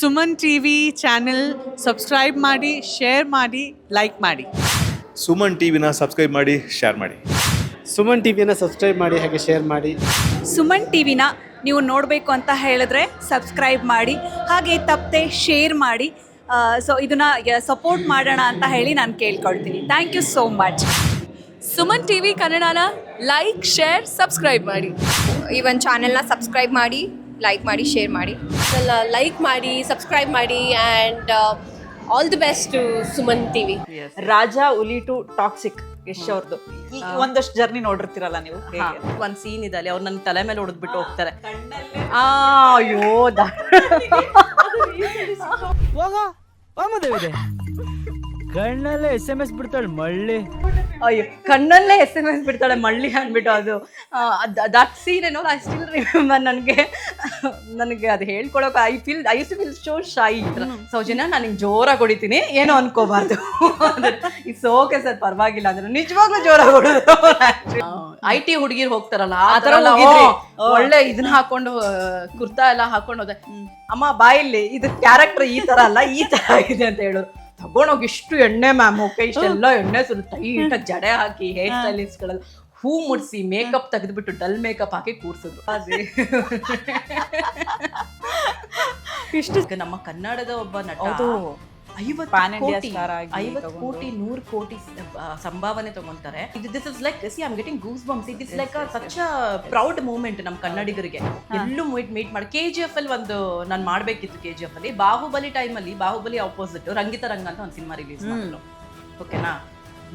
Suman TV channel subscribe ಮಾಡಿ, share ಮಾಡಿ, like ಮಾಡಿ. ಸುಮನ್ ಟಿವಿನ ಸಬ್ಸ್ಕ್ರೈಬ್ ಮಾಡಿ, ಶೇರ್ ಮಾಡಿ. ಸುಮನ್ ಟಿವಿಯನ್ನು ಸಬ್ಸ್ಕ್ರೈಬ್ ಮಾಡಿ ಹಾಗೆ ಶೇರ್ ಮಾಡಿ. ಸುಮನ್ ಟಿವಿನ ನೀವು ನೋಡಬೇಕು ಅಂತ ಹೇಳಿದ್ರೆ ಸಬ್ಸ್ಕ್ರೈಬ್ ಮಾಡಿ, ಹಾಗೆ ತಪ್ಪದೆ ಶೇರ್ ಮಾಡಿ. ಸೊ ಇದನ್ನು ಸಪೋರ್ಟ್ ಮಾಡೋಣ ಅಂತ ಹೇಳಿ ನಾನು ಕೇಳ್ಕೊಳ್ತೀನಿ. Thank you so much. Suman TV ಕನ್ನಡನ ಲೈಕ್, ಶೇರ್, ಸಬ್ಸ್ಕ್ರೈಬ್ ಮಾಡಿ. ಈ ಒಂದು ಚಾನೆಲ್ನ ಸಬ್ಸ್ಕ್ರೈಬ್ ಮಾಡಿ, ಲೈಕ್ ಮಾಡಿ, ಶೇರ್ ಮಾಡಿ. ಲೈಕ್ ಮಾಡಿ, ಸಬ್ಸ್ಕ್ರೈಬ್ ಮಾಡಿ and all the best to Suman TV. Raja Huli to toxic Yash ಅವ್ರದ್ದು ಒಂದಷ್ಟು ಜರ್ನಿ ನೋಡಿರ್ತೀರಲ್ಲ ನೀವು. ಒಂದ್ ಸೀನ್ ಇದೆ ಅಲ್ಲಿ, ಅವ್ರು ನನ್ನ ತಲೆ ಮೇಲೆ ಹೊಡೆದ್ಬಿಟ್ಟು ಹೋಗ್ತಾರೆ. ಅಯ್ಯೋ ಕಣ್ಣಲ್ಲೇ SMS ಬಿಡ್ತಾಳೆ ಮಳ್ಳಿ. ಅಯ್ಯೋ, ಕಣ್ಣಲ್ಲೇ SMS ಬಿಡ್ತಾಳೆ ಮಳ್ಳಿ ಅಂದ್ಬಿಟ್ಟು. ಅದು ದಟ್ ಸೀನ್ ಏನೋ ಐ ಸ್ಟಿಲ್ ರಿಮೆಂಬರ್. ನನಗೆ ಅದು ಹೇಳ್ಕೊಳಕ್ I use to feel so shy. Soujanya, ನಾನು ನಿಂಗೆ ಜೋರಾಗಿ ಹೊಡಿತೀನಿ, ಏನೋ ಅನ್ಕೋಬಾರ್ದು. ಇಟ್ಸ್ ಓಕೆ ಸರ್, ಪರವಾಗಿಲ್ಲ ಅಂದ್ರೆ ನಿಜವಾಗ್ಲೂ ಜೋರಾಗಿ ಹೊಡೋದು. IT ಹುಡುಗಿರ್ ಹೋಗ್ತಾರಲ್ಲ ಆ ತರ ಒಳ್ಳೆ ಇದನ್ನ ಹಾಕೊಂಡು ಕುರ್ತಾ ಎಲ್ಲ ಹಾಕೊಂಡು ಹೋದೆ. ಅಮ್ಮ ಬಾಯಲ್ಲಿ ಇದು ಕ್ಯಾರೆಕ್ಟರ್ ಈ ತರ ಅಲ್ಲ, ಈ ತರ ಇದೆ ಅಂತ ಹೇಳೋರು. ತಗೊಂಡೋಗಿ ಇಷ್ಟು ಎಣ್ಣೆ ಮ್ಯಾಮ್, ಓಕೆ ಇಷ್ಟೆಲ್ಲ ಎಣ್ಣೆ ಸುರು ಟೈಟಾಗಿ ಜಡೆ ಹಾಕಿ, ಹೇರ್ ಸ್ಟೈಲಿಸ್ಟ್ಗಳೆಲ್ಲ ಹೂ ಮುಡಿಸಿ, ಮೇಕಪ್ ತೆಗೆದ್ಬಿಟ್ಟು ಡಲ್ ಮೇಕಪ್ ಹಾಕಿ ಕೂರ್ಸಿದ್ರು. ಇಷ್ಟು ನಮ್ಮ ಕನ್ನಡದ ಒಬ್ಬ ನಟ 50 ಕೋಟಿ 100 ಕೋಟಿ ಸಂಭಾವನೆ ತಗೊಂತಾರೆ. This is like see I am getting goose bumps. It is like such a proud moment ನಮ್ಮ ಕನ್ನಡಿಗರಿಗೆ. ಎಲ್ಲೂ ಮೀಟ್ ಮಾಡಿ KGF ಅಲ್ಲಿ ಒಂದು ನಾನು ಮಾಡ್ಬೇಕಿತ್ತು. KGF ಅಲ್ಲಿ ಬಾಹುಬಲಿ ಟೈಮಲ್ಲಿ, ಬಾಹುಬಲಿ ಆಪೋಸಿಟ್ ರಂಗಿತ ರಂಗ ಅಂತ ಒಂದು ಸಿನಿಮಾ ರಿಲೀಸ್ ಮಾಡಿದ್ರು. ಓಕೆನಾ,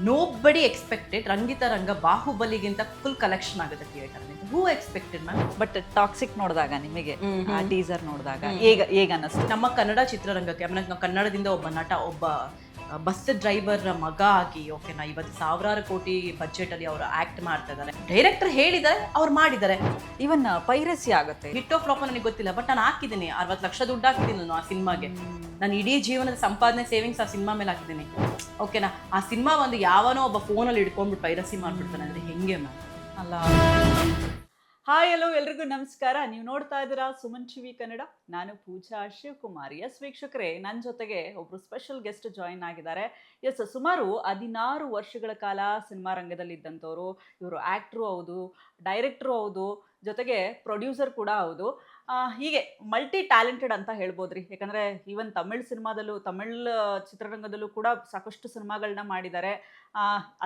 ನೋಬಡಿ ಎಕ್ಸ್ಪೆಕ್ಟೆಡ್ ರಂಗಿತ ರಂಗ ಬಾಹುಬಲಿಗಿಂತ ಫುಲ್ ಕಲೆಕ್ಷನ್ ಆಗುತ್ತೆ theatre. Who expected ma'am? But toxic ನೋಡಿದಾಗ ನಿಮಗೆ ಟೀಸರ್ ನೋಡಿದಾಗ ಹೇಗ ಅನ್ನಿಸ್ತು? ನಮ್ಮ ಕನ್ನಡ ಚಿತ್ರರಂಗಕ್ಕೆ ನಾವು ಕನ್ನಡದಿಂದ ಒಬ್ಬ ನಟ, ಒಬ್ಬ ಬಸ್ ಡ್ರೈವರ್ ಮಗ ಆಗಿ, ಓಕೆನಾ, ಇವತ್ತು ಸಾವಿರಾರು ಕೋಟಿ ಬಜೆಟ್ ಅಲ್ಲಿ ಅವರು ಆಕ್ಟ್ ಮಾಡ್ತಾ ಇದ್ದಾರೆ. ಡೈರೆಕ್ಟರ್ ಹೇಳಿದ್ದಾರೆ, ಅವ್ರು ಮಾಡಿದ್ದಾರೆ. ಇವನ್ ಪೈರಸಿ ಆಗುತ್ತೆ. ಹಿಟ್ ಆಫ್ ಫ್ಲಾಪ್ ನನಗೆ ಗೊತ್ತಿಲ್ಲ, ಬಟ್ ನಾನು ಹಾಕಿದ್ದೀನಿ 60 ಲಕ್ಷ ದುಡ್ಡು ಹಾಕಿದ್ದೀನಿ ನಾನು ಆ ಸಿನಿಮಾಗೆ. ನಾನು ಇಡೀ ಜೀವನದ ಸಂಪಾದನೆ ಸೇವಿಂಗ್ಸ್ ಆ ಸಿನಿಮಾ ಮೇಲೆ ಹಾಕಿದ್ದೀನಿ. ಓಕೆನಾ, ಆ ಸಿನಿಮಾ ಒಂದು ಯಾವನೋ ಒಬ್ಬ ಫೋನಲ್ಲಿ ಇಟ್ಕೊಂಡ್ಬಿಟ್ಟು ಪೈರಸಿ ಮಾಡ್ಬಿಡ್ತಾನೆ ಅಂದ್ರೆ ಹೆಂಗೆ ಮ್ಯಾಮ್ ಅಲ್ಲ. ಹಾಯ್, ಹಲೋ, ಎಲ್ರಿಗೂ ನಮಸ್ಕಾರ. ನೀವು ನೋಡ್ತಾ ಇದ್ದೀರಾ ಸುಮನ್ ಟಿವಿ ಕನ್ನಡ. ನಾನು ಪೂಜಾ ಶಿವಕುಮಾರ್. ಎಸ್ ವೀಕ್ಷಕರೇ, ನನ್ನ ಜೊತೆಗೆ ಒಬ್ರು ಸ್ಪೆಷಲ್ ಗೆಸ್ಟ್ ಜಾಯಿನ್ ಆಗಿದ್ದಾರೆ. ಎಸ್, ಸುಮಾರು 16 ವರ್ಷಗಳ ಕಾಲ ಸಿನಿಮಾ ರಂಗದಲ್ಲಿ ಇದ್ದಂಥವ್ರು ಇವರು. ಆ್ಯಕ್ಟ್ರು ಹೌದು, ಡೈರೆಕ್ಟ್ರು ಹೌದು, ಜೊತೆಗೆ ಪ್ರೊಡ್ಯೂಸರ್ ಕೂಡ ಹೌದು. ಹೀಗೆ ಮಲ್ಟಿ ಟ್ಯಾಲೆಂಟೆಡ್ ಅಂತ ಹೇಳ್ಬೋದ್ರಿ. ಯಾಕಂದರೆ ಈವನ್ ತಮಿಳ್ ಸಿನಿಮಾದಲ್ಲೂ, ತಮಿಳ್ ಚಿತ್ರರಂಗದಲ್ಲೂ ಕೂಡ ಸಾಕಷ್ಟು ಸಿನಿಮಾಗಳನ್ನ ಮಾಡಿದ್ದಾರೆ.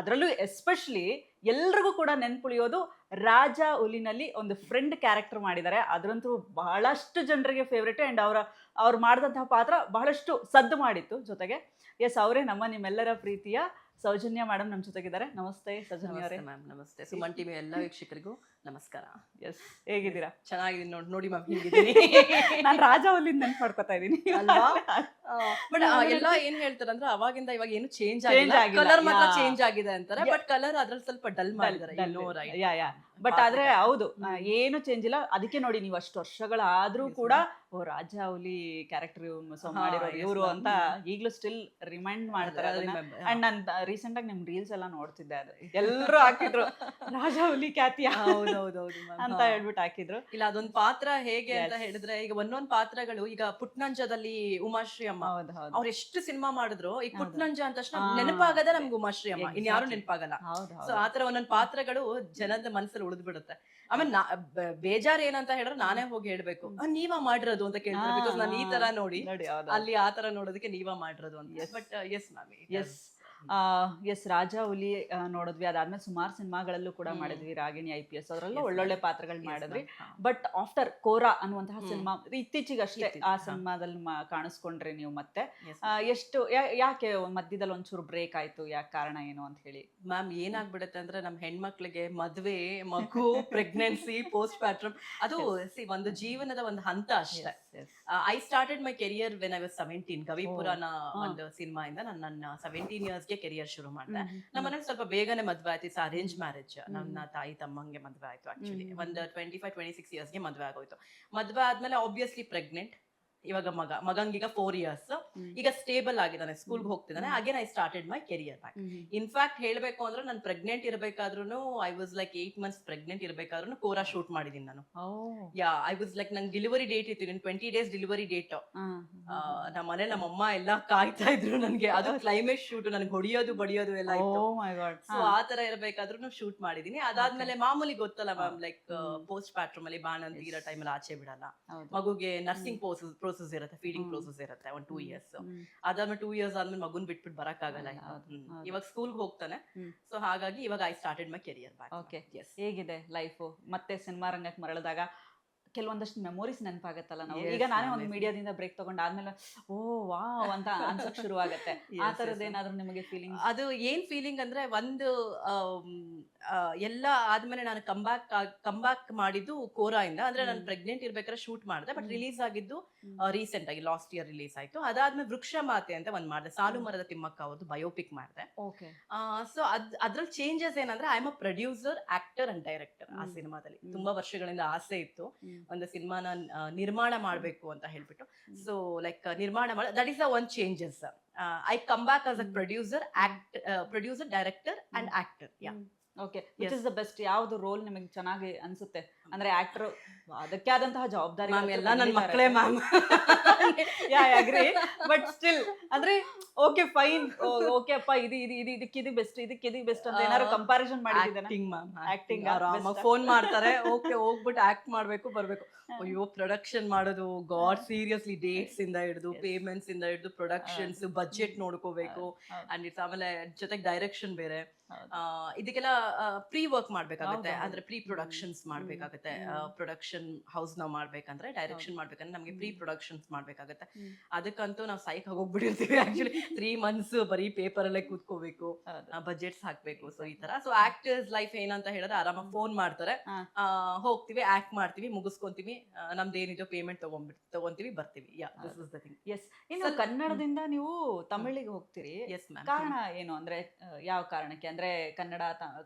ಅದರಲ್ಲೂ ಎಸ್ಪೆಷಲಿ ಎಲ್ರಿಗೂ ಕೂಡ ನೆನ್ಪುಳಿಯೋದು ರಾಜಾ ಹುಲಿನಲ್ಲಿ ಒಂದು ಫ್ರೆಂಡ್ ಕ್ಯಾರೆಕ್ಟರ್ ಮಾಡಿದ್ದಾರೆ. ಅದ್ರಂತೂ ಬಹಳಷ್ಟು ಜನರಿಗೆ ಫೇವ್ರೇಟ್. ಆ್ಯಂಡ್ ಅವ್ರು ಮಾಡಿದಂತಹ ಪಾತ್ರ ಬಹಳಷ್ಟು ಸದ್ದು ಮಾಡಿತ್ತು. ಜೊತೆಗೆ ಎಸ್, ಅವರೇ ನಿಮ್ಮೆಲ್ಲರ ಪ್ರೀತಿಯ ಸೌಜನ್ಯ ಮೇಡಮ್ ನಮ್ಮ ಜೊತೆಗಿದ್ದಾರೆ. ನಮಸ್ತೆ ಸೌಜನ್ಯ ಅವರೇ. ಮ್ಯಾಮ್ ನಮಸ್ತೆ. ಸುಮನ್ ಟಿವಿ ಎಲ್ಲ ವೀಕ್ಷಕರಿಗೂ ನಮಸ್ಕಾರ. ಎಸ್, ಹೇಗಿದ್ದೀರಾ? ಚೆನ್ನಾಗಿದ್ದೀನಿ ನೋಡಿ ಮ್ಯಾಮ್, ಹೇಗಿದ್ದೀನಿ? ನಾನು ರಾಜಾ ಹುಲಿನ ನೆನ್ಪು ಮಾಡ್ಕೊತಾ ಇದ್ದೀನಿ ಅಲ್ವಾ? ಬಟ್ ಎಲ್ಲ ಏನ್ ಹೇಳ್ತಾರಂದ್ರೆ ಅವಾಗಿಂದ ಇವಾಗ ಏನು ಚೇಂಜ್ ಆಗಿಲ್ಲ, ಕಲರ್ ಮಾತ್ರ ಚೇಂಜ್ ಆಗಿದೆ ಅಂತಾರೆ. ಬಟ್ ಕಲರ್ ಅದ್ರಲ್ಲಿ ಸ್ವಲ್ಪ ಡಲ್ ಮಾಡಿದ್ದಾರೆ. ಬಟ್ ಆದ್ರೆ ಹೌದು, ಏನು ಚೇಂಜ್ ಇಲ್ಲ. ಅದಕ್ಕೆ ನೋಡಿ, ನೀವು ಅಷ್ಟು ವರ್ಷಗಳಾದ್ರೂ ಕೂಡ ರಾಜಾ ಹುಲಿ ಕ್ಯಾರೆಕ್ಟರ್ ಮಾಡಿರೋರು ಇವರು ಅಂತ ಈಗಲೂ ಸ್ಟಿಲ್ ರಿಮೈಂಡ್ ಮಾಡ್ತಾರೆ. ಅಂಡ್ ನಾನು ರೀಸೆಂಟ್ ಆಗಿ ನಿಮ್ ರೀಲ್ಸ್ ಎಲ್ಲ ನೋಡ್ತಿದ್ದೆ, ಅದು ಎಲ್ಲರೂ ಹಾಕಿದ್ರು ರಾಜಾ ಹುಲಿ ಖ್ಯಾತಿ ಅಂತ ಹೇಳ್ಬಿಟ್ಟು ಹಾಕಿದ್ರು. ಇಲ್ಲ, ಅದೊಂದು ಪಾತ್ರ ಹೇಗೆ ಅಂತ ಹೇಳಿದ್ರೆ, ಈಗ ಒಂದೊಂದ್ ಪಾತ್ರಗಳು, ಈಗ ಪುಟ್ನಂಜದಲ್ಲಿ ಉಮಾಶ್ರೀ ಅಮ್ಮ ಅವ್ರು ಎಷ್ಟು ಸಿನಿಮಾ ಮಾಡಿದ್ರು, ಈಗ ಪುಟ್ನಂಜ ಅಂತ ತಕ್ಷಣ ನೆನಪಾಗದೆ ನಮ್ಗೆ ಉಮಾಶ್ರೀ ಅಮ್ಮ, ಇನ್ಯಾರು ನೆನಪಾಗಲ್ಲ. ಸೊ ಆತರ ಒಂದೊಂದ್ ಪಾತ್ರಗಳು ಜನದ ಮನಸ್ಸಲ್ಲಿ ಉಳಿದ್ಬಿಡುತ್ತೆ. ಆಮೇಲೆ ಬೇಜಾರ್ ಏನಂತ ಹೇಳಿದ್ರೆ ನಾನೇ ಹೋಗಿ ಹೇಳ್ಬೇಕು, ನೀವ ಮಾಡಿರೋದು ಅಂತ ಕೇಳ್ತಾರೆ. ಬಿಕಾಸ್ ನಾನು ಈ ತರ ನೋಡಿ ಅಲ್ಲಿ ಆ ತರ ನೋಡೋದಕ್ಕೆ ನೀವ ಮಾಡಿರೋದು ಅಂತ. But yes ma'am, yes, Raja Huli ನೋಡಿದ್ವಿ. ಅದಾದ್ಮೇಲೆ ಸುಮಾರು ಸಿನಿಮಾಗಳಲ್ಲೂ ಕೂಡ ಮಾಡಿದ್ವಿ. ರಾಗಿಣಿ IPS ಅದರಲ್ಲೂ ಒಳ್ಳೊಳ್ಳೆ ಪಾತ್ರಗಳು ಮಾಡಿದ್ವಿ. ಬಟ್ ಆಫ್ಟರ್ ಕೋರಾ ಅನ್ನುವಂತಹ ಸಿನಿಮಾ ಇತ್ತೀಚೆಗಷ್ಟೇ ಆ ಸಿನಿಮಾದಲ್ಲಿ ಕಾಣಿಸ್ಕೊಂಡ್ರಿ ನೀವು. ಮತ್ತೆ ಎಷ್ಟು ಯಾಕೆ ಮಧ್ಯದಲ್ಲಿ ಒಂಚೂರು ಬ್ರೇಕ್ ಆಯ್ತು? ಯಾಕೆ, ಕಾರಣ ಏನು ಅಂತ ಹೇಳಿ? ಮ್ಯಾಮ್, ಏನಾಗ್ಬಿಡುತ್ತೆ ಅಂದ್ರೆ ನಮ್ಮ ಹೆಣ್ಮಕ್ಳಿಗೆ ಮದ್ವೆ, ಮಗು, ಪ್ರೆಗ್ನೆನ್ಸಿ, ಪೋಸ್ಟ್ ಪ್ಯಾಟ್ರಮ್, ಅದು ಒಂದು ಜೀವನದ ಒಂದು ಹಂತ ಅಷ್ಟೇ. I started my career when I was 17. ಗವಿಪುರಾನ ಒಂದು ಸಿನಿಮಾ ಇಂದ ನನ್ನ 17 years ಕೆರಿಯರ್ ಶುರು ಮಾಡಿದೆ. ನಮ್ಮ ಮನೇಲಿ ಸ್ವಲ್ಪ ಬೇಗನೆ ಮದ್ವೆ ಆಯ್ತು. It's arrange marriage. ನನ್ನ ತಾಯಿ ತಮ್ಮಂಗೆ ಮದ್ವೆ ಆಯ್ತು. ಆಕ್ಚುಲಿ ಒಂದು 25-26 yearsಗೆ ಮದ್ವೆ ಆಗೋಯ್ತು. ಮದ್ವೆ ಆದ್ಮೇಲೆ ಆಬ್ವಿಯಸ್ಲಿ ಪ್ರೆಗ್ನೆಂಟ್. ಇವಾಗ ಮಗಂಗೀಗ 4 years. ಈಗ ಸ್ಟೇಬಲ್ ಆಗಿದ್ದಾನೆ, ಸ್ಕೂಲ್ಗೆ ಹೋಗ್ತಿದ್ದಾನೆ. Again I started my career back. In fact ಹೇಳ್ಬೇಕು ಅಂದ್ರೆ ನಾನು ಪ್ರೆಗ್ನೆಂಟ್ ಇರಬೇಕಾದ್ರೂ I was like 8 months pregnant ಇರಬೇಕಾದ್ರೂ ಕೋರಾ ಶೂಟ್ ಮಾಡಿದೀನಿ ನಾನು. ಐ ವಾಸ್ ಲೈಕ್ ನಂಗೆ ಡೆಲಿವರಿ ಡೇಟ್ ಇತ್ತು, 20 days ಡೆಲಿವರಿ ಡೇಟ್. ನಮ್ಮ ಮನೇಲಿ ನಮ್ಮಮ್ಮ ಎಲ್ಲ ಕಾಯ್ತಾ ಇದ್ರು ನನ್ಗೆ. ಅದು ಕ್ಲೈಮೇಟ್ ಶೂಟ್, ನನಗೆ ಹೊಡಿಯೋದು ಬಡಿಯೋದು ಎಲ್ಲ ಇತ್ತು. ಸೊ ಆ ತರ ಇರಬೇಕಾದ್ರೂ ಶೂಟ್ ಮಾಡಿದೀನಿ. ಅದಾದ್ಮೇಲೆ ಮಾಮೂಲಿ ಗೊತ್ತಲ್ಲ ಮ್ಯಾಮ್, ಲೈಕ್ ಪೋಸ್ಟ್ ಪ್ಯಾಟ್ರಮ್ ಅಲ್ಲಿ ಬಾಣಂತಿ ಇರೋ ಟೈಮಲ್ಲಿ ಆಚೆ ಬಿಡಲ್ಲ, ಮಗುಗೆ ನರ್ಸಿಂಗ್ ಪ್ರೋಸೆಸ್ ಇರುತ್ತೆ, ಫೀಡಿಂಗ್ ಪ್ರೋಸೆಸ್ ಇರುತ್ತೆ, 2 years. ಅದಾದ್ಮೇಲೆ 2 years ಆದ್ಮೇಲೆ ಮಗುನ್ ಬಿಟ್ಬಿಟ್ಟು ಬರಕ್ಕಾಗಲ್ಲ. ಇವಾಗ ಸ್ಕೂಲ್ಗೆ ಹೋಗ್ತಾನೆ. ಸೊ ಹಾಗಾಗಿ ಇವಾಗ I started my career back. Okay, ಹೇಗಿದೆ ಲೈಫು? ಮತ್ತೆ ಸಿನಿಮಾ ರಂಗಕ್ಕೆ ಮರಳಿದಾಗ ಕೆಲವೊಂದಷ್ಟು ಮೆಮೊರೀಸ್ ನೆನಪಾಗತ್ತಲ್ಲ ನಾವು. ಈಗ ನಾನೇ ಒಂದು ಮೀಡಿಯಾದಿಂದ ಬ್ರೇಕ್ ತಗೊಂಡು ಆದ್ಮೇಲೆ ಓ ವಾವ್ ಅಂತ ಅನ್ಸಕ್ ಶುರು ಆಗತ್ತೆ. ಆ ತರದ್ ಏನಾದ್ರು ನಿಮಗೆ ಫೀಲಿಂಗ್? ಅದು ಏನ್ ಫೀಲಿಂಗ್ ಅಂದ್ರೆ, ಒಂದು ಎಲ್ಲ ಆದ್ಮೇಲೆ ನಾನು ಕಂಬ್ಯಾಕ್ ಮಾಡಿದ್ದು ಕೋರಾ ಇಂದ. ಅಂದ್ರೆ ನಾನು ಪ್ರೆಗ್ನೆಂಟ್ ಇರ್ಬೇಕಾದ್ರೆ ಶೂಟ್ ಮಾಡಿದೆ, ಬಟ್ ರಿಲೀಸ್ ಆಗಿದ್ದು ರೀಸೆಂಟ್ ಆಗಿ ಲಾಸ್ಟ್ ಇಯರ್ ರಿಲೀಸ್ ಆಯ್ತು. ಅದಾದ್ಮೇಲೆ ವೃಕ್ಷ ಮಾತೆ ಅಂತ ಒಂದ್ ಮಾಡಿದೆ, ಸಾಲು ಮರದ ತಿಮ್ಮಕ್ಕ ಅವ್ರದ್ದು ಬಯೋಪಿಕ್ ಮಾಡಿದೆ. ಸೊ ಅದ್ರಲ್ಲಿ ಚೇಂಜಸ್ ಏನಂದ್ರೆ, I am a producer, actor and director. ಆ ಸಿನಿಮಾದಲ್ಲಿ ತುಂಬಾ ವರ್ಷಗಳಿಂದ ಆಸೆ ಇತ್ತು ಒಂದು ಸಿನಿಮಾನ ನಿರ್ಮಾಣ ಮಾಡ್ಬೇಕು ಅಂತ ಹೇಳ್ಬಿಟ್ಟು. ಸೊ ಲೈಕ್ ನಿರ್ಮಾಣ ಮಾಡ, that is the one changes. I come back as a producer, director and actor. Okay, which is the best? ಯಾವ್ದು ರೋಲ್ ನಿಮಗೆ ಚೆನ್ನಾಗಿ ಅನ್ಸುತ್ತೆ? ಅಂದ್ರೆ ಆಕ್ಟರ್ ಅದಕ್ಕೆ ಆದಂತಹ ಜವಾಬ್ದಾರಿ ಎಲ್ಲ ನನ್ನ ಮಕ್ಕಳೇ ಮ್ಯಾಮ್. ಅಗ್ರಿ, ಬಟ್ ಸ್ಟಿಲ್ ಅಂದ್ರೆ ಓಕೆ ಫೈನ್, ಓಕೆ ಅಪ್ಪ ಇದಕ್ಕೆ ಬೆಸ್ಟ್ ಅಂತ ಏನಾದ್ರು ಕಂಪ್ಯಾರಿಸನ್ ಮಾಡಿದ್ದೀರಾ? ಆಕ್ಟಿಂಗ್ ಆರಾಮಾಗಿ ಫೋನ್ ಮಾಡ್ತಾರೆ, ಓಕೆ ಹೋಗ್ಬಿಟ್ಟು ಆಕ್ಟ್ ಮಾಡ್ಬೇಕು ಬರ್ಬೇಕು. ಅಯ್ಯೋ ಪ್ರೊಡಕ್ಷನ್ ಮಾಡೋದು, ಗಾಡ್ ಸೀರಿಯಸ್ಲಿ, ಡೇಟ್ಸ್ ಇಂದ ಹಿಡಿದು ಪೇಮೆಂಟ್ಸ್ ಇಂದ ಹಿಡಿದು ಪ್ರೊಡಕ್ಷನ್ಸ್, ಬಜೆಟ್ ನೋಡ್ಕೋಬೇಕು. ಅಂಡ್ ಇಟ್ಸ್ ಆಮೇಲೆ ಜೊತೆಗೆ ಡೈರೆಕ್ಷನ್ ಬೇರೆ. ಇದಕ್ಕೆಲ್ಲ ಪ್ರೀ ವರ್ಕ್ ಮಾಡ್ಬೇಕಾಗುತ್ತೆ, ಅಂದ್ರೆ ಪ್ರೀ ಪ್ರೊಡಕ್ಷನ್ಸ್ ಮಾಡ್ಬೇಕಾಗುತ್ತೆ. ಪ್ರೊಡಕ್ಷನ್ ಹೌಸ್ ನಾವು ಮಾಡ್ಬೇಕಂದ್ರೆ, ಡೈರೆಕ್ಷನ್ ಮಾಡ್ಬೇಕಂದ್ರೆ ನಮಗೆ ಪ್ರೀ ಪ್ರೊಡಕ್ಷನ್ಸ್ ಮಾಡ್ಬೇಕಾಗತ್ತೆ. ಅದಕ್ಕಂತೂ ನಾವು ಸೈಕ್ ಹೋಗ್ಬಿಟ್ಟಿರ್ತೀವಿ. ಆಕ್ಚುಲಿ 3 months ಬರೀ ಪೇಪರ್ ಅಲ್ಲೇ ಕೂತ್ಕೋಬೇಕು, ಬಜೆಟ್ಸ್ ಹಾಕ್ಬೇಕು. ಸೊ ಈ ತರ. ಸೊ ಆಕ್ಟರ್ಸ್ ಲೈಫ್ ಏನಂತ ಹೇಳಿದ್ರೆ, ಆರಾಮಾಗಿ ಫೋನ್ ಮಾಡ್ತಾರೆ, ಹೋಗ್ತಿವಿ, ಆಕ್ಟ್ ಮಾಡ್ತೀವಿ, ಮುಗಿಸ್ಕೊಂತೀವಿ, ನಮ್ದೇನಿದೋ ಪೇಮೆಂಟ್ ತಗೊಂತೀವಿ, ಬರ್ತೀವಿ. This is the thing. Yes. ಇನ್ನು ಕನ್ನಡದಿಂದ ನೀವು ತಮಿಳಿಗೆ ಹೋಗ್ತೀರಿ, ಕಾರಣ ಏನು? ಅಂದ್ರೆ ಯಾವ ಕಾರಣಕ್ಕೆ? ಅಂದ್ರೆ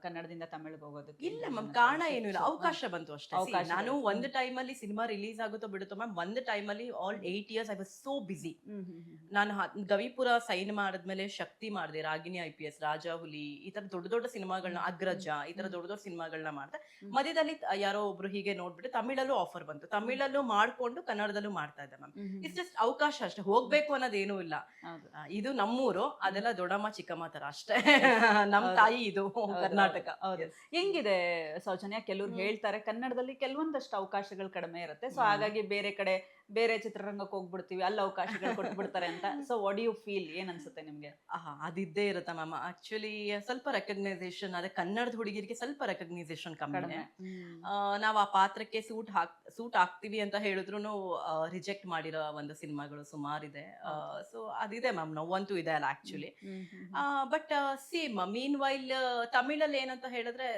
ಕನ್ನಡದಿಂದ ತಮಿಳಿಗೆ ಹೋಗೋದಕ್ಕೆ? ಇಲ್ಲ ಮ್ಯಾಮ್, ಕಾರಣ ಏನು ಇಲ್ಲ, ಅವಕಾಶ ಬಂತು ಅಷ್ಟೇ. ನಾನು ಒಂದು ಟೈಮಲ್ಲಿ ಸಿನಿಮಾ ರಿಲೀಸ್ ಆಗುತ್ತೋ ಬಿಡುತ್ತೋ ಮ್ಯಾಮ್, ಒಂದು ಟೈಮಲ್ಲಿ all 8 years I was so busy. ನಾನು ಗವಿಪುರ ಸೈನ್ ಮಾಡಿದ್ಮೇಲೆ ಶಕ್ತಿ ಮಾಡಿದೆ, ರಾಗಿಣಿ IPS, ರಾಜಾ ಹುಲಿ, ಈ ತರ ದೊಡ್ಡ ದೊಡ್ಡ ಸಿನಿಮಾಗಳನ್ನ, ಅಗ್ರಜ, ಈ ತರ ದೊಡ್ಡ ದೊಡ್ಡ ಸಿನಿಮಾಗಳನ್ನ ಮಾಡಿದೆ. ಮಧ್ಯದಲ್ಲಿ ಯಾರೋ ಒಬ್ರು ಹೀಗೆ ನೋಡ್ಬಿಟ್ಟು ತಮಿಳಲ್ಲೂ ಆಫರ್ ಬಂತು, ತಮಿಳಲ್ಲೂ ಮಾಡ್ಕೊಂಡು ಕನ್ನಡದಲ್ಲೂ ಮಾಡ್ತಾ ಇದ್ದೆ ಮ್ಯಾಮ್. ಇಟ್ಸ್ ಜಸ್ಟ್ ಅವಕಾಶ ಅಷ್ಟೇ, ಹೋಗ್ಬೇಕು ಅನ್ನೋದೇನೂ ಇಲ್ಲ. ಇದು ನಮ್ಮೂರು, ಅದೆಲ್ಲ ದೊಡ್ಡಮ್ಮ ಚಿಕ್ಕಮ್ಮ ತರ ಅಷ್ಟೇ. ನಮ್ ತಾಯಿ ಇದು ಕರ್ನಾಟಕ. ಹೆಂಗಿದೆ ಸೌಜನ್ಯ? ಕೆಲವ್ರು ಹೇಳ್ತಾರೆ ಕನ್ನಡದಲ್ಲಿ ಕೆಲವೊಂದಷ್ಟು ಅವಕಾಶಗಳು ಕಡಿಮೆ ಇರುತ್ತೆ, ಸೊ ಹಾಗಾಗಿ ಬೇರೆ ಕಡೆ ಬೇರೆ ಚಿತ್ರರಂಗಕ್ಕೆ ಹೋಗ್ಬಿಡ್ತೀವಿ, ಅಲ್ಲಿ ಅವಕಾಶಗಳು ಕೊಟ್ಬಿಡ್ತಾರೆ ಅಂತ. So what you feel? ಏನ್ ಅನ್ಸುತ್ತೆ ನಿಮ್ಗೆ? ಅದಿದ್ದೇ ಇರುತ್ತೆ ಮ್ಯಾಮ್. ಆಕ್ಚುಲಿ ಸ್ವಲ್ಪ ರೆಕಗ್ನೈಸೇಷನ್, ಅದೇ ಕನ್ನಡದ ಹುಡುಗಿರಿಗೆ ಸ್ವಲ್ಪ ರೆಕಗ್ನೈಸೇಷನ್ ಕಮ್ಮಿ. ನಾವು ಆ ಪಾತ್ರಕ್ಕೆ ಸೂಟ್ ಆಗ್ತೀವಿ ಅಂತ ಹೇಳಿದ್ರು ರಿಜೆಕ್ಟ್ ಮಾಡಿರೋ ಒಂದು ಸಿನಿಮಾಗಳು ಸುಮಾರಿದೆ. ಸೊ ಅದಿದೆ ಮ್ಯಾಮ್, ನೋವಂತೂ ಇದೆ ಅಲ್ಲ actually. But same meanwhile ತಮಿಳಲ್ಲಿ ಏನಂತ ಹೇಳಿದ್ರೆ,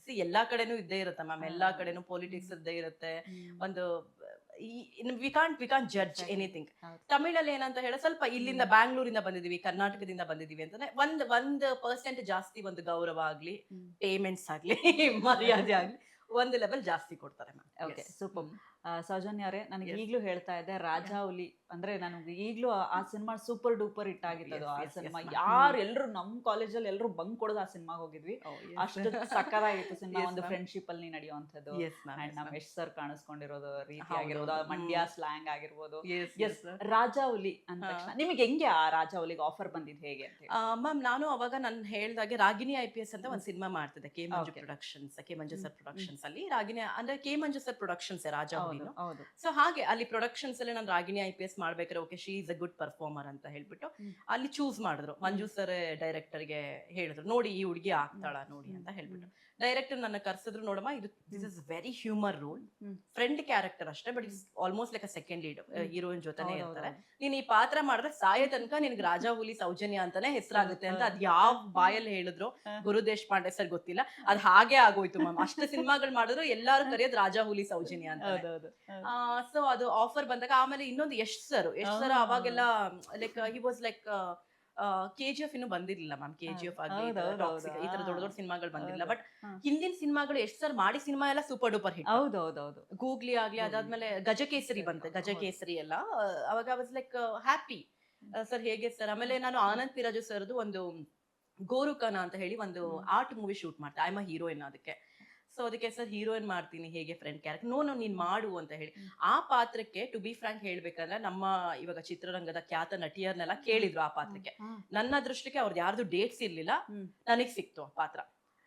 ಎಲ್ಲಾ ಕಡೆನೂ ಇದ್ದೇ ಇರುತ್ತೆ ಮ್ಯಾಮ್, ಎಲ್ಲಾ ಕಡೆನೂ ಪೊಲಿಟಿಕ್ಸ್ ಇದ್ದೇ ಇರುತ್ತೆ. ಒಂದು ವಿ ಕಾಂಟ್ ಜಡ್ಜ್ ಎನಿಥಿಂಗ್. ತಮಿಳಲ್ಲಿ ಏನಂತ ಹೇಳಿ, ಸ್ವಲ್ಪ ಇಲ್ಲಿಂದ ಬ್ಯಾಂಗ್ಳೂರಿಂದ ಬಂದಿದೀವಿ, ಕರ್ನಾಟಕದಿಂದ ಬಂದಿದೀವಿ ಅಂತಂದ್ರೆ ಒಂದ್ % ಜಾಸ್ತಿ ಒಂದು ಗೌರವ ಆಗ್ಲಿ, ಪೇಮೆಂಟ್ಸ್ ಆಗ್ಲಿ, ಮರ್ಯಾದೆ ಆಗ್ಲಿ, ಒಂದು ಲೆವೆಲ್ ಜಾಸ್ತಿ ಕೊಡ್ತಾರೆ ಮ್ಯಾಮ್. Okay, super. ಸೌಜನ್ಯ ಅವರೇ, ನನಗೆ ಈಗ್ಲೂ ಹೇಳ್ತಾ ಇದ್ದೆ, ರಾಜಾ ಹುಲಿ ಅಂದ್ರೆ ನನಗೆ ಈಗ್ಲೂ ಆ ಸಿನಿಮಾ ಸೂಪರ್ ಡೂಪರ್ ಹಿಟ್ ಆಗಿತ್ತು. ಆ ಸಿನಿಮಾ ಎಲ್ರು ನಮ್ ಕಾಲೇಜಲ್ಲಿ ಎಲ್ರು ಬಂಕ್ ಕೊಡೋದು ಆ ಸಿನಿಮಾಗೆ ಹೋಗಿದ್ವಿ. ಅಷ್ಟು ಸಕ್ಕತ್ತಾಗಿತ್ತು ಸಿನಿಮಾ. ಒಂದು ಫ್ರೆಂಡ್ಶಿಪ್ ಅಲ್ಲಿ ನಡೆಯುವಂಥದ್ದು, ನಮ್ ಯಶ್ ಸರ್ ಕಾಣಿಸ್ಕೊಂಡಿರೋದು ರೀತಿ ಆಗಿರ್ಬೋದು, ಮಂಡ್ಯ ಸ್ಲ್ಯಾಂಗ್ ಆಗಿರ್ಬೋದು. ಎಸ್, ರಾಜಾ ಹುಲಿ ಅಂದ ತಕ್ಷಣ ನಿಮಗೆ ಹೆಂಗೆ ಆ ರಾಜಾ ಹುಲಿಗೆ ಆಫರ್ ಬಂದಿದ್ದು, ಹೇಗೆ ಅಂತ? ಮ್ಯಾಮ್, ನಾನು ಅವಾಗ ನಾನು ಹೇಳ್ದಾಗೆ ರಾಗಿಣಿ IPS ಅಂತ ಒಂದು ಸಿನಿಮಾ ಮಾಡ್ತಿದ್ದೆ, ಕೆ ಮಂಜು ಸರ್ ಪ್ರೊಡಕ್ಷನ್ಸ್ ಅಲ್ಲಿ. ರಾಗಿಣಿ ಅಂದ್ರೆ ಕೆ ಮಂಜು ಸರ್ ಪ್ರೊಡಕ್ಷನ್ಸ್, ರಾಜಾ ಹುಲಿ. ಸೊ ಹಾಗೆ ಅಲ್ಲಿ ಪ್ರೊಡಕ್ಷನ್ಸ್ ಅಲ್ಲಿ ನಾನು ರಾಗಿಣಿ IPS ಮಾಡ್ಬೇಕಾದ್ರೆ, okay she is a good performer ಅಂತ ಹೇಳ್ಬಿಟ್ಟು ಅಲ್ಲಿ ಚೂಸ್ ಮಾಡಿದ್ರು. ಮಂಜು ಸರ್ ಡೈರೆಕ್ಟರ್ಗೆ ಹೇಳಿದ್ರು, ನೋಡಿ ಈ ಹುಡುಗಿ ಆಗ್ತಾಳ ನೋಡಿ ಅಂತ ಹೇಳ್ಬಿಟ್ಟು. ಡೈರೆಕ್ಟರ್ ನನ್ನ ಕರ್ಸಿದ್ರು, ನೋಡಮ್ಮ this is very humour role, friend character ಅಷ್ಟೇ, but it's almost like a second lead, heroine ಜೊತೆನೇ ಇರ್ತಾರೆ. ನೀನ್ ಈ ಪಾತ್ರ ಮಾಡಿದ್ರೆ ಸಾಯೋ ತನಕ ನಿನ್ಗೆ ರಾಜಾ ಹುಲಿ ಸೌಜನ್ಯ ಅಂತಾನೆ ಹೆಸರಾಗುತ್ತೆ ಅಂತ. ಅದ್ ಯಾವ ಬಾಯಲ್ಲಿ ಹೇಳಿದ್ರು, ಗುರು ದೇಶಪಾಂಡೆ ಸರ್ ಗೊತ್ತಿಲ್ಲ, ಅದ್ ಹಾಗೆ ಆಗೋಯ್ತು ಮ್ಯಾಮ್. ಅಷ್ಟು ಸಿನಿಮಾಗಳು ಮಾಡಿದ್ರು ಎಲ್ಲಾರು ಕರೆಯೋದು ರಾಜಾ ಹುಲಿ ಸೌಜನ್ಯ ಅಂತ. ಸೊ ಅದು ಆಫರ್ ಬಂದಾಗ, ಆಮೇಲೆ ಇನ್ನೊಂದು ಯಶ್ ಸರ್ ಅವಾಗೆಲ್ಲ like he was like KGF ಇನ್ನೂ ಬಂದಿರ್ಲಿಲ್ಲ ಮ್ಯಾಮ್. KGF ಆಗಲಿ ಹೌದು, ಹೌದು, ಟಾಕ್ಸಿಕ್ ಈ ತರ ಹೌದು. ದೊಡ್ಡ ದೊಡ್ಡ ಸಿನಿಮಾಗಳು ಬಂದಿಲ್ಲ. ಹೌದು. ಬಟ್ ಹಿಂದಿನ ಸಿನಿಮಾಗಳು ಎಷ್ಟು ಸರ್ ಮಾಡಿ ಸಿನಿಮಾ ಎಲ್ಲ ಸೂಪರ್ ಡೂಪರ್ ಹಿಟ್. ಹೌದೌದೌದು. ಗೂಗ್ಲಿ ಆಗ್ಲಿ, ಅದಾದ್ಮೇಲೆ ಗಜಕೇಸರಿ ಬಂತೆ, ಗಜಕೇಸರಿ ಎಲ್ಲ ಅವಾಗ ವಾಸ್ ಲೈಕ್ ಹ್ಯಾಪಿ. ಸರ್ ಹೇಗೆ ಸರ್? ಆಮೇಲೆ ನಾನು ಆನಂದ್ ಪಿರಾಜು ಸರ್ದು ಒಂದು ಗೋರುಕನ ಅಂತ ಹೇಳಿ ಒಂದು ಆರ್ಟ್ ಮೂವಿ ಶೂಟ್ ಮಾಡ್ತೆ. ಐ ಆಮ್ ಅ ಹೀರೋಯಿನ್ ಅದಕ್ಕೆ. ಸೊ ಅದಕ್ಕೆ ಸರ್ ಹೀರೋಯಿನ್ ಮಾಡ್ತೀನಿ, ಹೇಗೆ ಫ್ರೆಂಡ್ ಕ್ಯಾರೆಕ್ಟರ್? ನೋ ನೀನ್ ಮಾಡು ಅಂತ ಹೇಳಿ ಆ ಪಾತ್ರಕ್ಕೆ ಟು ಬಿ ಫ್ರಾಂಕ್ ಹೇಳ್ಬೇಕಂದ್ರೆ ನಮ್ಮ ಇವಾಗ ಚಿತ್ರರಂಗದ ಖ್ಯಾತ ನಟಿಯರ್ನೆಲ್ಲ ಕೇಳಿದ್ರು ಆ ಪಾತ್ರಕ್ಕೆ. ನನ್ನ ದೃಷ್ಟಿಗೆ ಅವ್ರದ್ದು ಯಾರ್ದು ಡೇಟ್ಸ್ ಇರ್ಲಿಲ್ಲ, ನನಗ್ ಸಿಕ್ತು ಆ ಪಾತ್ರ.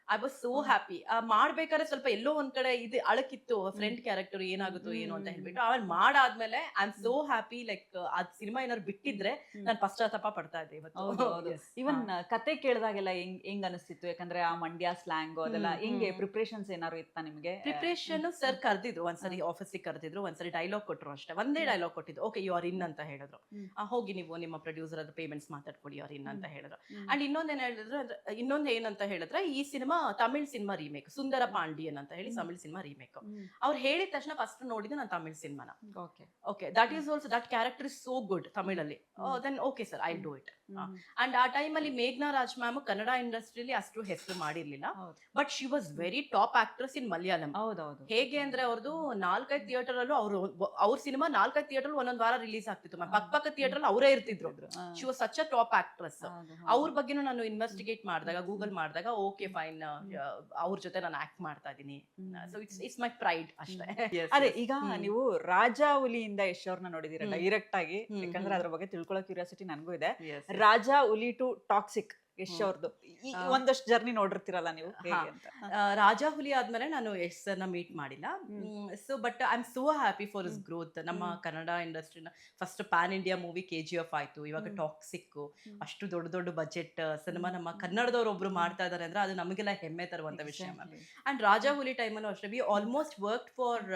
I was so happy. ಮಾಡ್ಬೇಕಾದ್ರೆ ಸ್ವಲ್ಪ ಎಲ್ಲೋ ಒಂದ್ ಕಡೆ ಇದು ಅಳಕಿತ್ತು, ಫ್ರೆಂಡ್ ಕ್ಯಾರೆಕ್ಟರ್ ಏನಾಗುತ್ತೋ ಏನೋ ಅಂತ ಹೇಳ್ಬಿಟ್ಟು. ಆಮೇಲೆ ಮಾಡಾದ್ಮೇಲೆ I am so happy. Like ಅದ್ ಸಿನಿಮಾ ಏನಾದ್ರು ಬಿಟ್ಟಿದ್ರೆ ನಾನು ಪಶ್ಚಾತ್ತಾಪ ಪಡ್ತಾ ಇದ್ದೆ ಇವತ್ತು. ಇವನ್ ಕತೆ ಕೇಳಿದಾಗೆಲ್ಲ ಹೆಂಗ್ ಅನಿಸ್ತಿತ್ತು? ಯಾಕಂದ್ರೆ ಆ ಮಂಡ್ಯ ಸ್ಲ್ಯಾಂಗ್ ಅದೆಲ್ಲ ಹೆಂಗೆ ಪ್ರಿಪ್ರೇಷನ್ಸ್ ಏನಾದ್ರು ಇತ್ತಾ ನಿಮ್ಗೆ? ಪ್ರಿಪ್ರೇಷನ್ ಸರ್ ಕರೆದಿದ್ರು, ಒಂದ್ಸರಿ ಆಫೀಸಿಗೆ ಕರೆದಿದ್ರು, ಒಂದ್ಸರಿ ಡೈಲಾಗ್ ಕೊಟ್ರು ಅಷ್ಟೇ. ಒಂದೇ ಡೈಲಾಗ್ ಕೊಟ್ಟಿದ್ದು. ಓಕೆ ಯು ಆರ್ ಇನ್ ಅಂತ ಹೇಳಿದ್ರು. ಹೋಗಿ ನೀವು ನಿಮ್ಮ ಪ್ರೊಡ್ಯೂಸರ್ ಅದ್ರ ಪೇಮೆಂಟ್ಸ್ ಮಾತಾಡ್ಕೊಳ್ಳಿ, ಯು ಆರ್ ಇನ್ ಅಂತ ಹೇಳಿದ್ರು. ಅಂಡ್ ಇನ್ನೊಂದ್ ಏನಂತ ಹೇಳಿದ್ರೆ, ಈ ಸಿನಿಮಾ ತಮಿಳ್ ಸಿನಿಮಾ ರೀಮೇಕ್, ಸುಂದರ ಪಾಂಡಿಯನ್ ಅಂತ ಹೇಳಿ ತಮಿಳ್ ಸಿನಿಮಾ ರೀಮೇಕ್. ಅವ್ರು ಹೇಳಿದ ತಕ್ಷಣ ಫಸ್ಟ್ ನೋಡಿದ್ದು ನಾನು ತಮಿಳ್ ಸಿನಿಮಾನ. Okay that is also that character is so good ತಮಿಳಲ್ಲಿ. Then okay sir I do it. And ಆ ಟೈಮಲ್ಲಿ ಮೇಘ್ನಾ ರಾಜ್ ಮ್ಯಾಮ್ ಕನ್ನಡ ಇಂಡಸ್ಟ್ರಿಯಲ್ಲಿ ಅಷ್ಟು ಹೆಸರು ಮಾಡಿರ್ಲಿಲ್ಲ, but she was very top actress in Malayalam. ಹೇಗೆ ಅಂದ್ರೆ ಅವ್ರದ್ದು 4-5 ಥಿಯೇಟರ್ ಅಲ್ಲೂ ಅವ್ರ ಸಿನಿಮಾ 4-5 ಥಿಯೇಟರ್ ಒಂದೊಂದ್ ವಾರ ರಿಲೀಸ್ ಆಗ್ತಿತ್ತು. ಪಕ್ಕ ಥಿಯೇಟರ್ ಅಲ್ಲಿ ಅವರೇ ಇರ್ತಿದ್ರು. She was such a top actress. ಅವ್ರ ಬಗ್ಗೆನೂ ನಾನು ಇನ್ವೆಸ್ಟಿಗೇಟ್ ಮಾಡಿದಾಗ, ಗೂಗಲ್ ಮಾಡಿದಾಗ, ಓಕೆ ಫೈನ್, ಅವ್ರ ಜೊತೆ ನಾನು ಆಕ್ಟ್ ಮಾಡ್ತಾ ಇದೀನಿ. ಸೊ ಇಟ್ಸ್ ಮೈ ಪ್ರೈಡ್ ಅಷ್ಟೇ. ಅದೇ ಈಗ ನೀವು ರಾಜಾ ಹುಲಿಯಿಂದ ಯಶ್ ಅವ್ರನ್ನ ನೋಡಿದೀರ ಡೈರೆಕ್ಟ್ ಆಗಿ, ಯಾಕಂದ್ರೆ ಅದ್ರ ಬಗ್ಗೆ ತಿಳ್ಕೊಳ್ಳೋ ಕ್ಯೂರಿಯಾಸಿಟಿ ನನಗೂ ಇದೆ. ರಾಜಾ ಹುಲಿ ಟು ಟಾಕ್ಸಿಕ್ ಯಶ್ ಅವ್ರದ್ದು ಒಂದಷ್ಟು ಜರ್ನಿ ನೋಡಿರ್ತೀರಲ್ಲ ನೀವು, ಹೇಗೆ ಅಂತ? ರಾಜಾ ಹುಲಿ ಆದ್ಮೇಲೆ ನಾನು ಯಶ್ ಸರ್ನ ಮೀಟ್ ಮಾಡಿಲ್ಲ. So but I am so happy for his growth. ನಮ್ಮ ಕನ್ನಡ ಇಂಡಸ್ಟ್ರಿನ first pan India movie KGF ಆಯ್ತು, ಇವಾಗ ಟಾಕ್ಸಿಕ್, ಅಷ್ಟು ದೊಡ್ಡ ದೊಡ್ಡ ಬಜೆಟ್ ಸಿನಿಮಾ ನಮ್ಮ ಕನ್ನಡದವ್ರು ಒಬ್ರು ಮಾಡ್ತಾ ಇದಾರೆ ಅಂದ್ರೆ ಅದು ನಮಗೆಲ್ಲ ಹೆಮ್ಮೆ ತರುವಂತ ವಿಷಯ. ಅಂಡ್ ರಾಜಾ ಹುಲಿ ಟೈಮಲ್ಲೂ ಅಷ್ಟೇ, V almost work for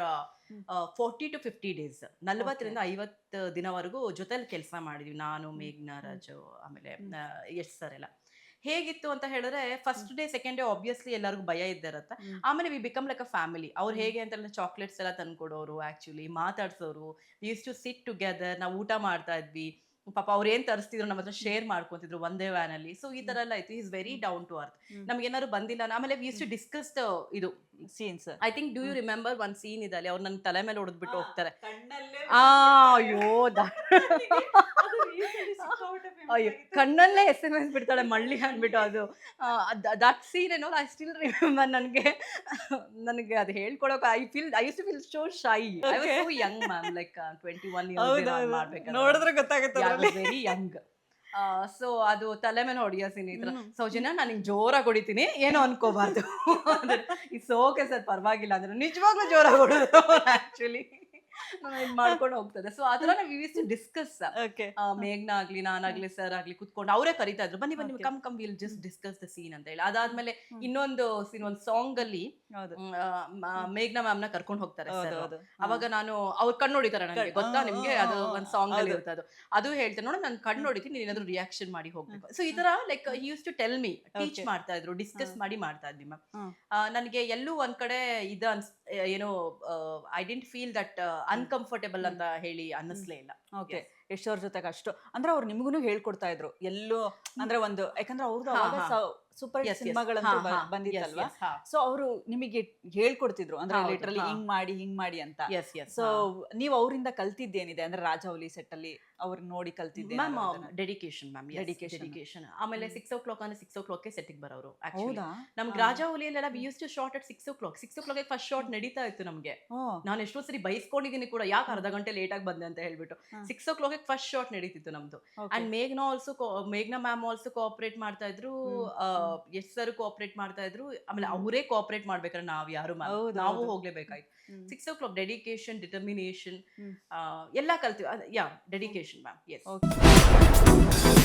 40 to 50 days, 40ರಿಂದ 50 ದಿನವರೆಗೂ ಜೊತೆಲಿ ಕೆಲಸ ಮಾಡಿದ್ವಿ, ನಾನು, ಮೇಘ್ನಾ ರಾಜು, ಆಮೇಲೆ ಯಶ್ ಸರ್ ಎಲ್ಲ. ಹೇಗಿತ್ತು ಅಂತ ಹೇಳಿದ್ರೆ, first day second day obviously ಎಲ್ಲರಿಗೂ ಭಯ ಇದ್ದಿರತ್ತೆ. ಆಮೇಲೆ we become like a family. ಅವ್ರು ಹೇಗೆ ಅಂತ ಚಾಕ್ಲೇಟ್ಸ್ ಎಲ್ಲ ತಂದ್ಕೊಡೋರು, ಆಕ್ಚುಲಿ ಮಾತಾಡ್ಸೋರು, we use to sit together, ನಾವು ಊಟ ಮಾಡ್ತಾ ಇದ್ವಿ. ಪಾಪ ಅವ್ರು ಏನ್ ತರಿಸ್ತಿದ್ರು ನಮ್ಮ ಹತ್ರ ಶೇರ್ ಮಾಡ್ಕೊಂತಿದ್ರು ಒಂದೇ ವ್ಯಾನ್ ಅಲ್ಲಿ. ಸೊ ಈ ತರ ಎಲ್ಲ ಇತ್ತು. Is very down to earth. ನಮ್ಗೆ ಏನಾದ್ರು ಬಂದಿಲ್ಲ. ಆಮೇಲೆ ವಿ ಯೂಸ್ ಟು ಡಿಸ್ಕಸ್ ಇದು scenes. I think do you remember ಒಂದ್ ಸೀನ್ ಇದೆ ಅಲ್ಲಿ, ಅವ್ರು ನನ್ನ ತಲೆ ಮೇಲೆ ಹೊಡೆದ್ಬಿಟ್ಟು ಹೋಗ್ತಾರೆ. ಅಯ್ಯೋ ಅಯ್ಯೋ ಕಣ್ಣಲ್ಲೇ SMS ಬಿಡ್ತಾಳೆ ಮಳ್ಳಿ ಅಂದ್ಬಿಟ್ಟು. ಅದು ದಟ್ ಸೀನ್ ಏನೋ ಐ ಸ್ಟಿಲ್ ರಿಮೆಂಬರ್. ನನಗೆ ಅದು ಹೇಳ್ಕೊಳಕ್ I use to feel so shy. I was so young ma'am, like 21 years ಮಾಡ್ಬೇಕು, ನೋಡಿದ್ರೆ ಗೊತ್ತಾಗುತ್ತೆ ವೆರಿ ಯಂಗ್. ಸೊ ಅದು ತಲೆ ಮೇಲೆ ಹೊಡಿಯೋ ಸೀನ್ ಈ ತರ. ಸೌಜನ್ಯ ನಾನು ನಿಂಗೆ ಜೋರಾಗಿ ಹೊಡಿತೀನಿ, ಏನೋ ಅನ್ಕೋಬಾರ್ದು. ಇಟ್ಸ್ ಓಕೆ ಸರ್, ಪರವಾಗಿಲ್ಲ ಅಂದ್ರೆ ನಿಜವಾಗ್ಲೂ ಜೋರಾಗಿ ಹೊಡೋದು ಆಕ್ಚುಲಿ ಮಾಡ್ಕೊಂಡು ಹೋಗ್ತದೆ. ಸೊ ಆತರ ನಾವು ವಿ ಯೂಸ್ ಟು ಡಿಸ್ಕಸ್. ಮೇಘ್ನಾ ಆಗ್ಲಿ, ನಾನಾಗ್ಲಿ, ಸರ್ ಆಗ್ಲಿ ಕುತ್ಕೊಂಡು ಅವರೇ ಕರಿತಾ ಇದ್ರು, ಬನ್ನಿ ಬನ್ನಿ come we'll just discuss the scene ಅಂತ ಹೇಳಿ. ಅದಾದ್ಮೇಲೆ ಇನ್ನೊಂದು ಸೀನ್, ಒಂದು ಸಾಂಗ್ ಅಲ್ಲಿ ಮೇಘ್ನಾ ಮ್ಯಾಮ್ ನ ಕರ್ಕೊಂಡು ಹೋಗ್ತಾರೆ. ಅವಾಗ ನಾನು ಅವ್ರ ಕಣ್ಣು ನೋಡಿತಾರೆ, ನನಗೆ ಗೊತ್ತಾ ನಿಮ್ಗೆ, ಅದು ಒಂದು ಸಾಂಗ್ ಅಲ್ಲಿ ಇರ್ತದೆ. ಅದು ಹೇಳ್ತಾರೆ, ನೋಡ ನಾನು ಕಣ್ಣು ನೋಡಿತೀನಿ, ನೀನ್ ಏನಾದ್ರು ರಿಯಾಕ್ಷನ್ ಮಾಡಿ ಹೋಗ್ಬೇಕು. ಸೊ ಈ ತರ like he used to tell me, teach ಮಾಡ್ತಾ ಇದ್ರು, ಡಿಸ್ಕಸ್ ಮಾಡಿ ಮಾಡ್ತಾ ಇದ್ವಿ ಮ್ಯಾಮ್. ನನಗೆ ಎಲ್ಲೂ ಒಂದ್ ಕಡೆ ಏನೋ I didn't feel that uncomfortable ಅಂತ ಹೇಳಿ ಅನ್ನಿಸ್ಲೇ ಇಲ್ಲ. ಓಕೆ, ಯಶ್ ಅವ್ರ ಜೊತೆಗೆ ಅಷ್ಟು ಅಂದ್ರೆ ಅವ್ರು ನಿಮ್ಗೂ ಹೇಳ್ಕೊಡ್ತಾ ಇದ್ರು ಎಲ್ಲೋ, ಅಂದ್ರೆ ಒಂದು, ಯಾಕಂದ್ರೆ ಅವ್ರದ್ದು ಸೂಪರ್ ಸಿನಿಮಾಗಳಂತೂ ಬಂದಿತ್ತಲ್ವಾ. ಸೊ ಅವರು ನಿಮಗೆ ಹೇಳ್ಕೊಡ್ತಿದ್ರು, ಅಂದ್ರೆ ಲಿಟರಲಿ ಹಿಂಗ್ ಮಾಡಿ ಅಂತ. ಸೊ ನೀವು ಅವರಿಂದ ಕಲ್ತಿದ್ದೇನಿದೆ ಅಂದ್ರೆ ರಾಜಾ ಹುಲಿ ಸೆಟ್ ಅಲ್ಲಿ ಅವ್ರ ನೋಡಿ ಕಲ್ತಿದ್ದೆ ಮ್ಯಾಮ್? Dedication ma'am, dedication. ಆಮೇಲೆ 6 o'clock ಅಂದ್ರೆ 6 o'clock ಸೆಟ್ಟಿಗೆ ಬರೋರು. ನಮ್ಗೆ ರಾಜಾ ಹುಲಿಯಲ್ಲೆಲ್ಲ we use to shot at 6 o'clock. 6 o'clock first shot ನಡೀತಾ ಇತ್ತು ನಮ್ಗೆ. ನಾನು ಎಷ್ಟೋ ಸರಿ ಬೈಸ್ಕೊಂಡಿದ್ದೀನಿ ಕೂಡ, ಯಾಕೆ ಅರ್ಧ ಗಂಟೆ ಲೇಟ್ ಆಗಿ ಬಂದೆ ಅಂತ ಹೇಳ್ಬಿಟ್ಟು. 6 o'clock ಫಸ್ಟ್ ಶಾರ್ಟ್ ನಡೀತಿತ್ತು ನಮ್ದು. ಅಂಡ್ ಮೇಘ್ನಾ ಮ್ಯಾಮ್ ಆಲ್ಸೋ ಕೋಆಪರೇಟ್ ಮಾಡ್ತಾ ಇದ್ರು, ಯಶ್ ಸರ್ ಕೋಆಪರೇಟ್ ಮಾಡ್ತಾ ಇದ್ರು. ಆಮೇಲೆ ಅವರೇ ಕೋಆಪರೇಟ್ ಮಾಡ್ಬೇಕಾದ್ರೆ ನಾವ್ ಯಾರು ನಾವು ಹೋಗ್ಲೇಬೇಕಾಯ್ತು. 6 o'clock ಡೆಡಿಕೇಶನ್, ಡಿಟರ್ಮಿನೇಷನ್ ಎಲ್ಲ ಕಲ್ತೀವಿ. ಯಾ ಡೆಡಿಕೇಶನ್ ಮ್ಯಾಮ್. ಎಸ್.